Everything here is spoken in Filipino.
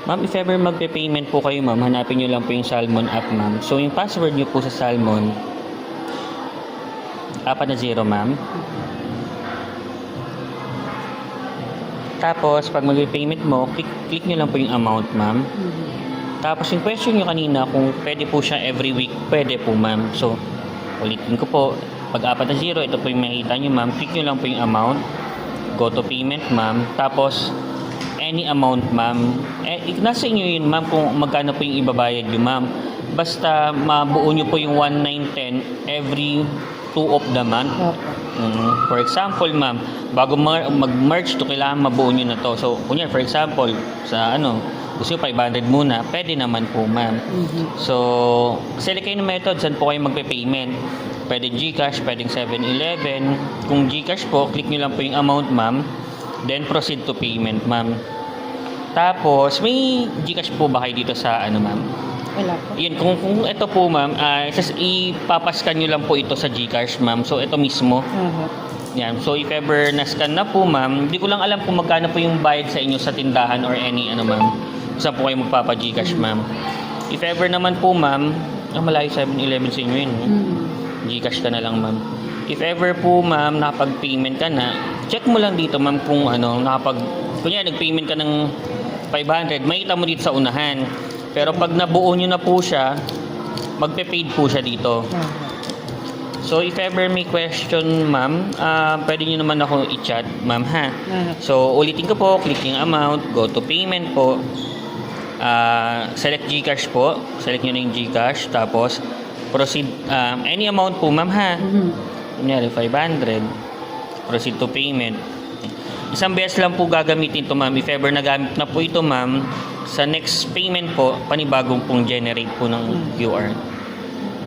Ma'am, if ever magpe-payment po kayo, ma'am, hanapin nyo lang po yung Salmon app, ma'am. So, yung password nyo po sa Salmon, 40, ma'am. Tapos, pag magpe-payment mo, click nyo lang po yung amount, ma'am. Tapos, yung question nyo kanina, kung pwede po siya every week, pwede po, ma'am. So, ulitin ko po, pag 40, ito po yung makikita nyo, ma'am. Click nyo lang po yung amount. Go to payment, ma'am. Tapos, any amount, ma'am. Nasa inyo yun, ma'am, kung magkano po yung ibabayad nyo, ma'am. Basta mabuo nyo po yung 1,910 every 2 of the month. For example, ma'am, bago mag-merge to, kailangan mabuo nyo na to. So, kunya, for example, sa gusto nyo 500 muna, pwede naman po, ma'am. So, select kayo ng method, saan po kayo magpe-payment. Pwede GCash, pwedeng 7-Eleven. Kung GCash po, click nyo lang po yung amount, ma'am. Then, proceed to payment, ma'am. Tapos, may GCash po ba kayo dito sa ma'am? Wala po. Yun, kung ito po, ma'am, ipapascan nyo lang po ito sa GCash, ma'am. So, ito mismo. Yan. So, if ever na-scan na po, ma'am, hindi ko lang alam kung magkano po yung bayad sa inyo sa tindahan or any, ma'am. Saan po kayo magpapa-GCash, ma'am. If ever naman po, ma'am, malayo 7-Eleven sa inyo yun. GCash ka na lang, ma'am. If ever po, ma'am, nakapag-payment ka na, check mo lang dito, ma'am, kung kunya, nag-payment ka ng 500, makita mo dito sa unahan. Pero pag nabuo nyo na po siya, magpe-paid po siya dito. So, if ever may question, ma'am, pwede nyo naman ako i-chat, ma'am, ha? So, ulitin ko po, click yung amount, go to payment po, select GCash po, select nyo na yung GCash, tapos, proceed, any amount po, ma'am, ha? Kunyari, 500, proceed to payment. Isang beses lang po gagamitin ito, ma'am. If ever nagamit na po ito, ma'am, sa next payment po, panibagong pong generate po ng QR.